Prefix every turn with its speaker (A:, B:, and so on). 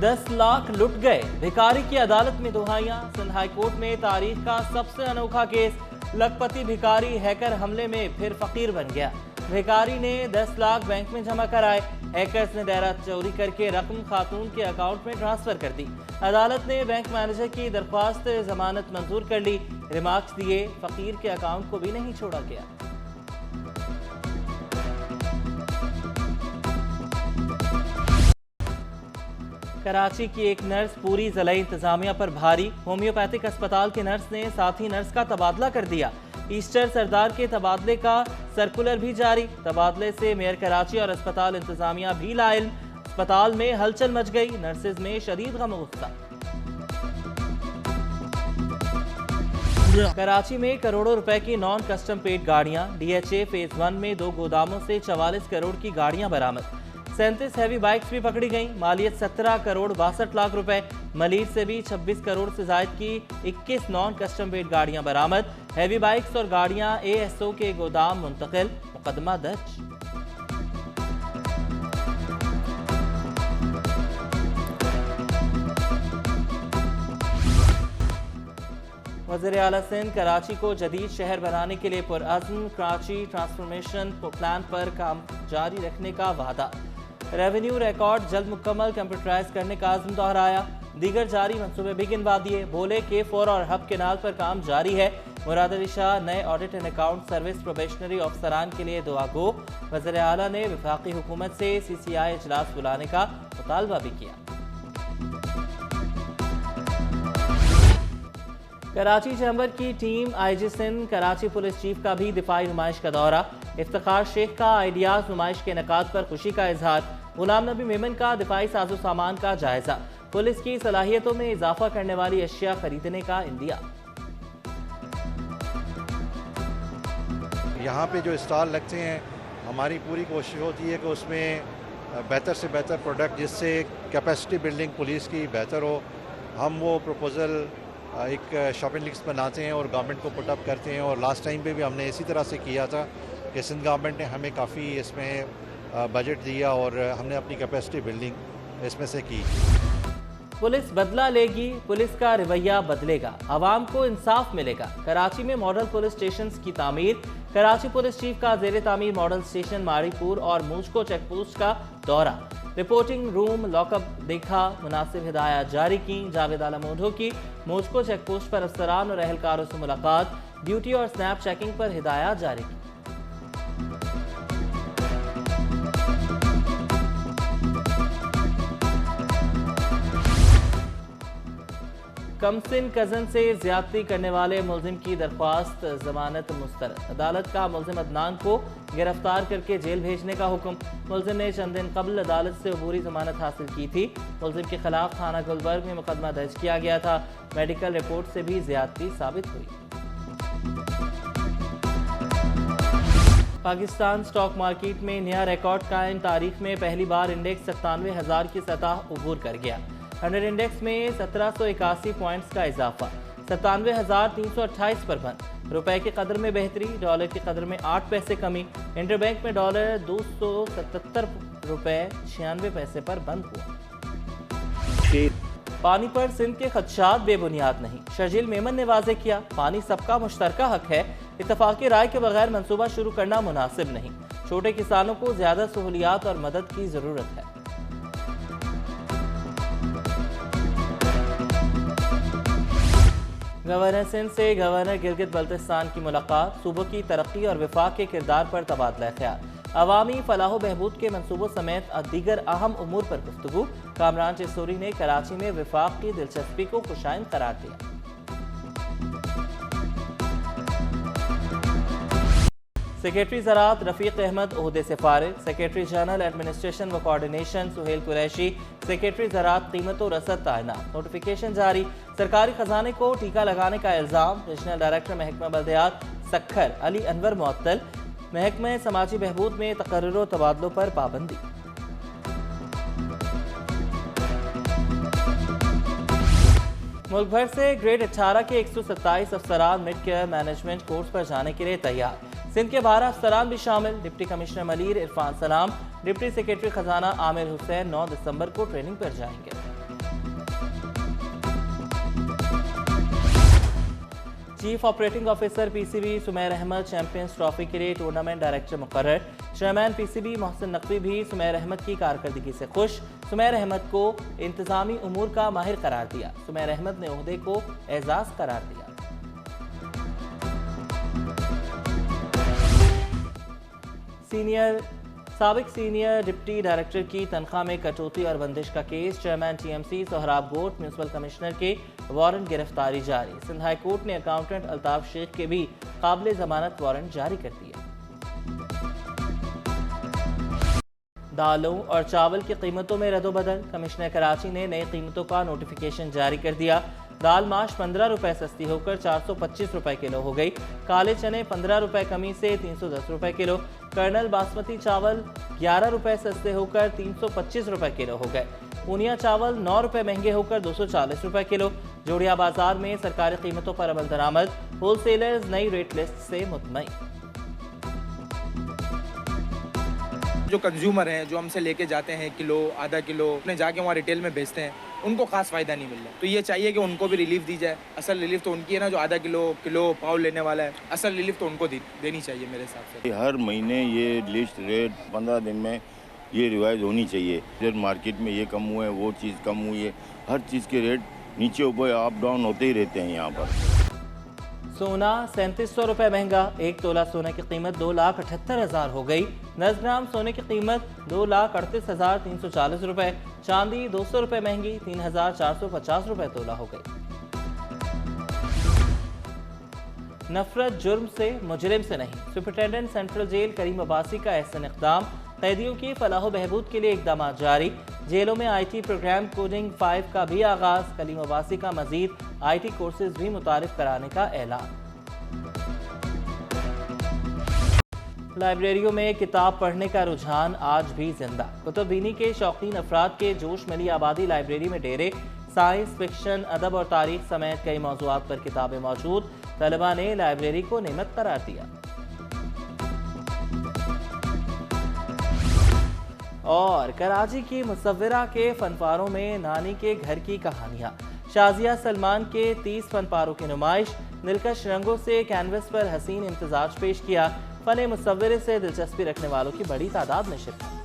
A: 10 लाख लुट गए, भिखारी की अदालत में दुहाइयां। सिंध हाई कोर्ट में तारीख का सबसे अनोखा केस। लखपति भिखारी हैकर हमले में फिर फकीर बन गया। भिखारी ने 10 लाख बैंक में जमा कराए। हैकर्स ने डेरा चोरी करके रकम खातून के अकाउंट में ट्रांसफर कर दी। अदालत ने बैंक मैनेजर की दरख्वास्त जमानत मंजूर कर ली। रिमार्क्स दिए, फकीर के अकाउंट को भी नहीं छोड़ा गया। कराची की एक नर्स पूरी ज़िला इंतजामिया पर भारी। होम्योपैथिक अस्पताल के नर्स ने साथी नर्स का तबादला कर दिया। ईस्टर सरदार के तबादले का सर्कुलर भी जारी। तबादले से मेयर कराची और अस्पताल इंतजामिया भी लाइल। अस्पताल में हलचल मच गई। नर्सेज में शदीद गम गुस्सा। कराची में करोड़ों रुपए की नॉन कस्टम पेड गाड़ियां। DHA फेज 1 में 2 गोदामों से 44 करोड़ की गाड़ियां बरामद। 37 हैवी बाइक्स भी पकड़ी गईं। मालियत 17 करोड़ 62 लाख रुपए। मलीर से भी 26 करोड़ से जायद की 21 नॉन कस्टम पेड गाड़ियां बरामद। हैवी बाइक्स और गाड़ियां ASO के गोदाम मुंतकिल। मुकदमा दर्ज। वज़ीर आला सिंध कराची को जदीद शहर बनाने के लिए पुरअज़्म। कराची ट्रांसफॉर्मेशन प्लान पर काम जारी रखने का वादा। रेवेन्यू रिकॉर्ड जल्द मुकम्मल कंप्यूटराइज करने का अज़्म दोहराया। दीगर जारी मंसूबे भी गिनवा दिए। बोले के 4 और हब केनाल पर काम जारी है। मुराद अली शाह नए audit and account service probationary अफसरान के लिए दुआ गो। वज़ीर आला ने वफाकी हुकूमत से CCI इजलास बुलाने का मुतालबा भी किया। कराची चैम्बर की team IG Sindh Karachi police chief का भी दिफाई नुमाइश का दौरा। इफ्तिखार शेख का आइडियाज नुमाइश के नकात पर खुशी का इजहार। गुलाम नबी मेमन का दिफाई साजो सामान का जायजा। पुलिस की सलाहियतों में इजाफा करने वाली अशिया खरीदने का इंदिया।
B: यहाँ पे जो स्टॉल लगते हैं, हमारी पूरी कोशिश होती है कि उसमें बेहतर से बेहतर प्रोडक्ट, जिससे कैपेसिटी बिल्डिंग पुलिस की बेहतर हो। हम वो प्रपोज़ल एक शॉपिंग लिस्ट बनाते हैं और गवर्नमेंट को पुटअप करते हैं। और लास्ट टाइम पे भी हमने इसी तरह से किया था कि सिंध गवर्नमेंट ने हमें काफ़ी इसमें बजट दिया और हमने अपनी कैपेसिटी बिल्डिंग इसमें से की।
A: पुलिस बदला लेगी, पुलिस का रवैया बदलेगा, आवाम को इंसाफ मिलेगा। कराची में मॉडल पुलिस स्टेशन की तामीर। कराची पुलिस चीफ का जेर तामीर मॉडल स्टेशन मारीपुर और मूजको चेक पोस्ट का दौरा। रिपोर्टिंग रूम लॉकअप देखा, मुनासिब हिदायत जारी की। जावेद आला मोढो की मूजको चेक पोस्ट पर अफसरान और अहलकारों से मुलाकात। ड्यूटी और स्नैप चेकिंग पर हिदायत जारी की। कमसिन कजन से ज्यादती करने वाले मुलजिम की दरख्वास्त जमानत मुस्तरद। अदालत का मुलजिम अदनान को गिरफ्तार करके जेल भेजने का हुक्म। मुलजिम ने चंद दिन कबल अदालत से अबूरी जमानत हासिल की थी। मुलजिम के खिलाफ थाना गुलबर्ग में मुकदमा दर्ज किया गया था। मेडिकल रिपोर्ट से भी ज्यादती साबित हुई। पाकिस्तान स्टॉक मार्केट में नया रिकॉर्ड कायम। तारीख में पहली बार इंडेक्स 97,000 की सतह उबूर कर गया। 100 इंडेक्स में 1781 पॉइंट्स का इजाफा। 97,328 पर बंद। रुपए की कदर में बेहतरी। डॉलर की कदर में 8 पैसे कमी। इंटरबैंक में डॉलर 277 रुपए 96 पैसे पर बंद हुआ। पानी पर सिंध के खदशात बेबुनियाद नहीं। शर्जील मेमन ने वाजे किया, पानी सबका मुश्तरका हक है। इत्तफाकी राय के बगैर मंसूबा शुरू करना मुनासिब नहीं। छोटे किसानों को ज्यादा सहूलियात और मदद की जरूरत है। गवर्नर सिंध से गवर्नर गिलगित बल्तिस्तान की मुलाकात। सूबों की तरक्की और विफाक के किरदार पर तबादला ख्याल। अवामी फलाह बहबूद के मनसूबों समेत दीगर अहम उमूर पर गुफ्तगू। कामरान चिस्तूरी ने कराची में विफाक की दिलचस्पी को खुशाइन करार दिया। सेक्रेटरी ज़राअत रफ़ीक अहमद ओहदे से फारिग। सेक्रेटरी जनरल एडमिनिस्ट्रेशन व कोऑर्डिनेशन सुहेल कुरैशी सेक्रेटरी ज़राअत कीमत और रसद तैनात। नोटिफिकेशन जारी। सरकारी खजाने को टीका लगाने का इल्ज़ाम। रीजनल डायरेक्टर महकमा बल्दियात सक्खर अली अनवर मुअत्तल। महकमा समाजी बहबूद में तकर्रुर तबादलों पर पाबंदी। मुल्क भर से ग्रेड 18 के 127 अफसरान मिड केयर मैनेजमेंट कोर्स पर जाने के लिए तैयार। सिंध के 12 अफसरान भी शामिल। डिप्टी कमिश्नर मलीर इरफान सलाम, डिप्टी सेक्रेटरी खजाना आमिर हुसैन 9 दिसंबर को ट्रेनिंग पर जाएंगे। Chief operating officer PCB Sumair Ahmed Champions Trophy के लिए टूर्नामेंट डायरेक्टर मुकर्रर। चेयरमैन पीसीबी मोहसिन नकवी भी सुमैर अहमद की कारकर्दगी से खुश। सुमैर अहमद को इंतजामी उमूर का माहिर करार दिया। सुमैर अहमद ने ओहदे को एजाज करार दिया। साबिक सीनियर डिप्टी डायरेक्टर की तनख्वाह में कटौती और बंदिश का केस। चेयरमैन टीएमसी सोहराब गोट म्यूनसिपल कमिश्नर के वारंट गिरफ्तारी जारी। सिंध हाई कोर्ट ने अकाउंटेंट अल्ताफ शेख के भी काबिल जमानत वारंट जारी कर दिया। दालों और चावल की कीमतों में रद्दोबदल। कमिश्नर कराची ने नई कीमतों का नोटिफिकेशन जारी कर दिया। दाल माश 15 रुपए सस्ती होकर 425 रुपए किलो हो गई। काले चने 15 रुपए कमी से 310 रुपए किलो। कर्नल बासमती चावल 11 रुपए सस्ते होकर 325 रुपए किलो हो गए। पूनिया चावल 9 रुपए महंगे होकर 240 रुपए किलो। जोड़िया बाजार में सरकारी कीमतों पर अमल दरामद। होलसेलर्स नई रेट लिस्ट से मुतमईन।
C: जो कंज्यूमर हैं, जो हमसे लेके जाते हैं किलो आधा किलो, अपने जाके वहाँ रिटेल में बेचते हैं, उनको खास फायदा नहीं मिल रहा। तो ये चाहिए कि उनको भी रिलीफ दी जाए। असल रिलीफ तो उनकी है ना, जो आधा किलो पाव लेने वाला है। असल रिलीफ तो उनको देनी चाहिए मेरे हिसाब से।
D: हर महीने ये लिस्ट रेट 15 दिन में ये रिवाइज होनी चाहिए। फिर मार्केट में ये कम हुआ है, वो चीज़ कम हुई है, हर चीज़ के रेट नीचे ऊपर अप डाउन होते ही रहते हैं यहाँ पर।
A: सोना 3700 रुपए महंगा। 1 तोला सोने की कीमत 2,78,000 हो गई। 10 ग्राम सोने की कीमत 2,38,340 रुपए। चांदी 200 रुपए महंगी 3,450 रुपए तोला हो गई। नफरत जुर्म से मुजरिम से नहीं। सुपरिटेंडेंट सेंट्रल जेल करीम अब्बासी का एहसन इक़दाम। कैदियों की फलाह बहबूद के लिए इकदाम जारी। जेलों में IT प्रोग्राम कोडिंग 5 का भी आगाज। करीम अब्बासी का मजीद IT कोर्सेज भी मुतारिफ कराने का ऐलान। लाइब्रेरियों में किताब पढ़ने का रुझान आज भी जिंदा। कुतुबबीनी के शौकीन अफराद के जोश मिली आबादी लाइब्रेरी में डेरे। साइंस, फिक्शन, अदब और तारीख समेत कई मौज़ूआत पर किताबें मौजूद। तलबा ने लाइब्रेरी को नेमत करार दिया। और कराची की मुसव्विरा के फनपारों में नानी के घर की कहानियां। शाजिया सलमान के 30 फनपारों की नुमाइश। दिलकश रंगों से कैनवस पर हसीन इम्तिजाज पेश किया। फन मुसव्विरे से दिलचस्पी रखने वालों की बड़ी तादाद में शिरकत।